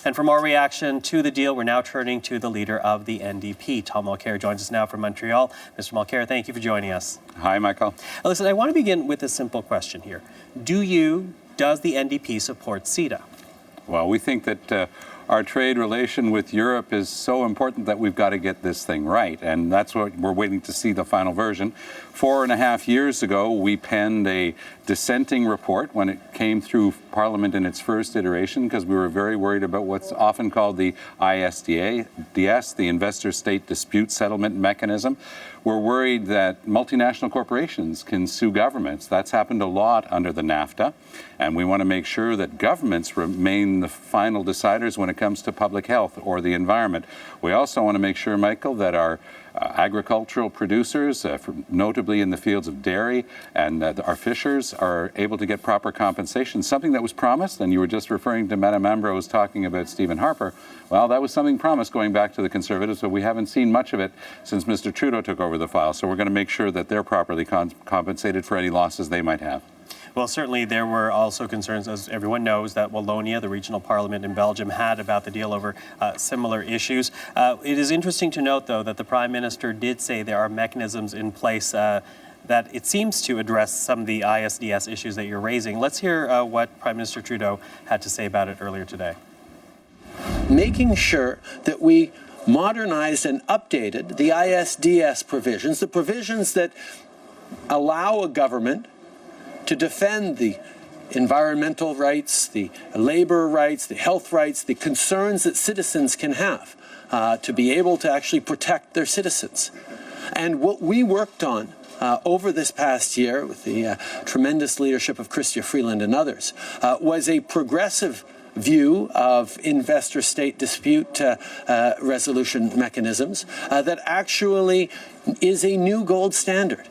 And for more reaction to the deal, we're now turning to the leader of the NDP. Tom Mulcair joins us now from Montreal. Mr. Mulcair, thank you for joining us. Hi, Michael. Listen, I want to begin with a simple question here. Does the NDP support CETA? Well, we think that our trade relation with Europe is so important that we've got to get this thing right, and that's what we're waiting to see the final version. 4.5 years ago, we penned a dissenting report when it came through Parliament in its first iteration because we were very worried about what's often called the ISDS, the Investor State Dispute Settlement Mechanism. We're worried that multinational corporations can sue governments. That's happened a lot under the NAFTA, and we want to make sure that governments remain the final deciders when it comes to public health or the environment. We also want to make sure, Michael, that our agricultural producers, notably in the fields of dairy, and our fishers are able to get proper compensation, something that was promised, and you were just referring to Madame Ambrose talking about Stephen Harper. Well, that was something promised going back to the Conservatives, but we haven't seen much of it since Mr. Trudeau took over the file, so we're going to make sure that they're properly compensated for any losses they might have. Well, certainly there were also concerns, as everyone knows, that Wallonia, the regional parliament in Belgium, had about the deal over similar issues. It is interesting to note, though, that the Prime Minister did say there are mechanisms in place that it seems to address some of the ISDS issues that you're raising. Let's hear what Prime Minister Trudeau had to say about it earlier today. Making sure that we modernized and updated the ISDS provisions, the provisions that allow a government to defend the environmental rights, the labor rights, the health rights, the concerns that citizens can have to be able to actually protect their citizens. And what we worked on over this past year with the tremendous leadership of Chrystia Freeland and others was a progressive view of investor-state dispute resolution mechanisms that actually is a new gold standard.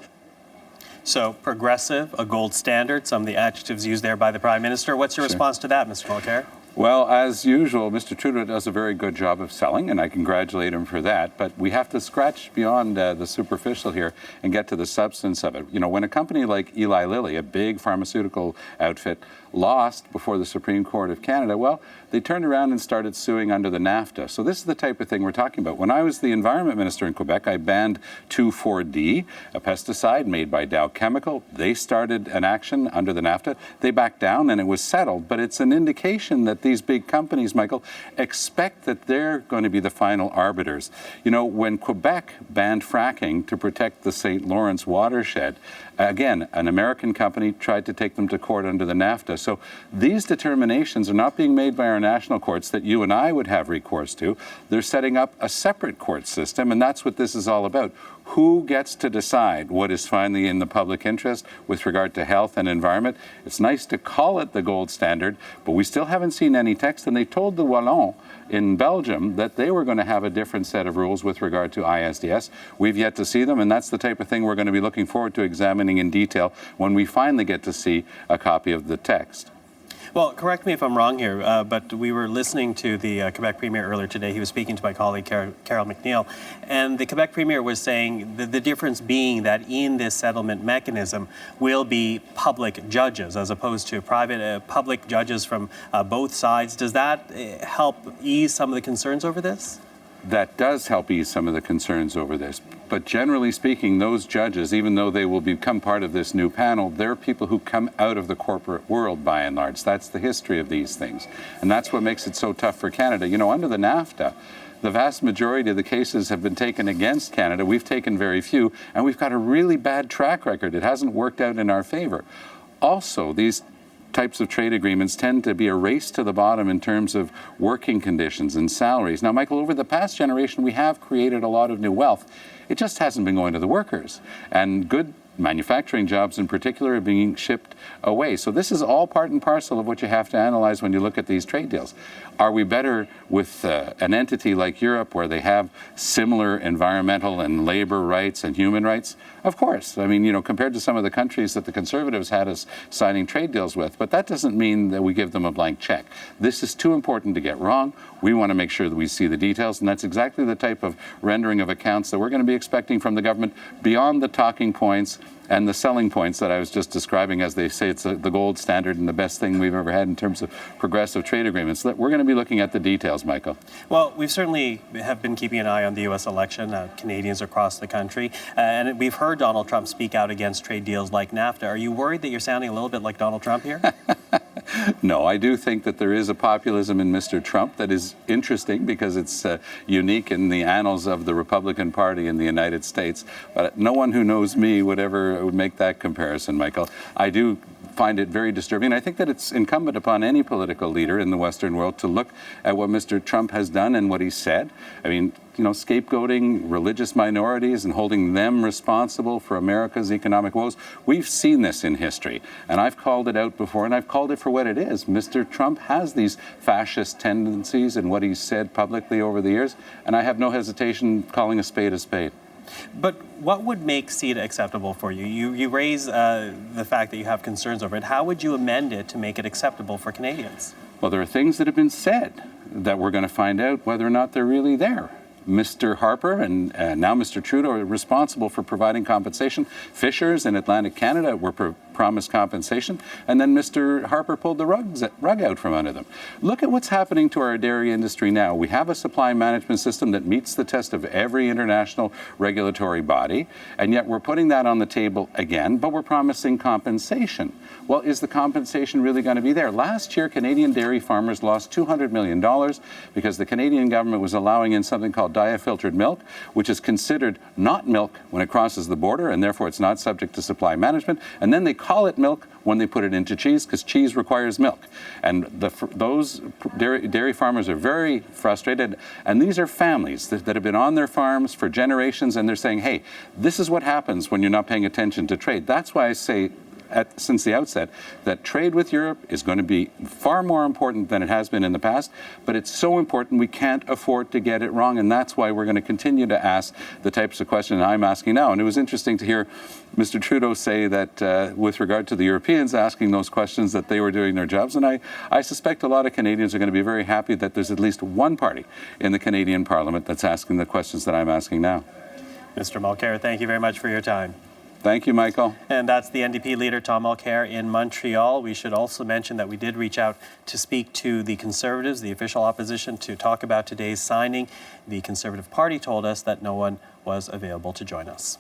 So progressive, a gold standard, some of the adjectives used there by the Prime Minister. What's your response to that, Mr. Mulcair? Well, as usual, Mr. Trudeau does a very good job of selling, and I congratulate him for that. But we have to scratch beyond the superficial here and get to the substance of it. You know, when a company like Eli Lilly, a big pharmaceutical outfit, lost before the Supreme Court of Canada, well, they turned around and started suing under the NAFTA. So this is the type of thing we're talking about. When I was the Environment Minister in Quebec, I banned 2,4-D, a pesticide made by Dow Chemical. They started an action under the NAFTA. They backed down and it was settled. But it's an indication that these big companies, Michael, expect that they're going to be the final arbiters. You know, when Quebec banned fracking to protect the St. Lawrence watershed, again, an American company tried to take them to court under the NAFTA. So these determinations are not being made by our national courts that you and I would have recourse to. They're setting up a separate court system, and that's what this is all about. Who gets to decide what is finally in the public interest with regard to health and environment? It's nice to call it the gold standard, but we still haven't seen any text, and they told the Wallons in Belgium that they were going to have a different set of rules with regard to ISDS. We've yet to see them, and that's the type of thing we're going to be looking forward to examining in detail when we finally get to see a copy of the text. Well, correct me if I'm wrong here, but we were listening to the Quebec Premier earlier today. He was speaking to my colleague, Carol McNeil, and the Quebec Premier was saying the difference being that in this settlement mechanism will be public judges as opposed to private public judges from both sides. Does that help ease some of the concerns over this? That does help ease some of the concerns over this. But generally speaking, those judges, even though they will become part of this new panel, they're people who come out of the corporate world by and large. That's the history of these things. And that's what makes it so tough for Canada. You know, under the NAFTA, the vast majority of the cases have been taken against Canada. We've taken very few, and we've got a really bad track record. It hasn't worked out in our favor. Also, these types of trade agreements tend to be a race to the bottom in terms of working conditions and salaries. Now, Michael, over the past generation, we have created a lot of new wealth. It just hasn't been going to the workers. And good manufacturing jobs in particular are being shipped away. So this is all part and parcel of what you have to analyze when you look at these trade deals. Are we better with an entity like Europe where they have similar environmental and labor rights and human rights? Of course. I mean, you know, compared to some of the countries that the Conservatives had us signing trade deals with, but that doesn't mean that we give them a blank check. This is too important to get wrong. We want to make sure that we see the details, and that's exactly the type of rendering of accounts that we're going to be expecting from the government beyond the talking points and the selling points that I was just describing, as they say, it's the gold standard and the best thing we've ever had in terms of progressive trade agreements. We're going to be looking at the details, Michael. Well, we've certainly have been keeping an eye on the U.S. election, Canadians across the country, and we've heard Donald Trump speak out against trade deals like NAFTA. Are you worried that you're sounding a little bit like Donald Trump here? No, I do think that there is a populism in Mr. Trump that is interesting because it's unique in the annals of the Republican Party in the United States. But no one who knows me would make that comparison, Michael. I do find it very disturbing. I think that it's incumbent upon any political leader in the Western world to look at what Mr. Trump has done and what he said. I mean, scapegoating religious minorities and holding them responsible for America's economic woes. We've seen this in history, and I've called it out before, and I've called it for what it is. Mr. Trump has these fascist tendencies in what he's said publicly over the years, and I have no hesitation calling a spade a spade. But what would make CETA acceptable for you? You raise the fact that you have concerns over it. How would you amend it to make it acceptable for Canadians? Well, there are things that have been said that we're going to find out whether or not they're really there. Mr. Harper and now Mr. Trudeau are responsible for providing compensation. Fishers in Atlantic Canada were promised compensation, and then Mr. Harper pulled the rug out from under them. Look at what's happening to our dairy industry now. We have a supply management system that meets the test of every international regulatory body, and yet we're putting that on the table again, but we're promising compensation. Well, is the compensation really going to be there? Last year, Canadian dairy farmers lost $200 million because the Canadian government was allowing in something called diafiltered milk, which is considered not milk when it crosses the border, and therefore it's not subject to supply management. And then they call it milk when they put it into cheese, because cheese requires milk. And those dairy farmers are very frustrated. And these are families that have been on their farms for generations, and they're saying, hey, this is what happens when you're not paying attention to trade. That's why I say, since the outset, that trade with Europe is going to be far more important than it has been in the past, but it's so important we can't afford to get it wrong, and that's why we're going to continue to ask the types of questions I'm asking now. And it was interesting to hear Mr. Trudeau say that with regard to the Europeans asking those questions, that they were doing their jobs, and I suspect a lot of Canadians are going to be very happy that there's at least one party in the Canadian Parliament that's asking the questions that I'm asking now. Mr. Mulcair, thank you very much for your time. Thank you, Michael. And that's the NDP leader, Tom Mulcair, in Montreal. We should also mention that we did reach out to speak to the Conservatives, the official opposition, to talk about today's signing. The Conservative Party told us that no one was available to join us.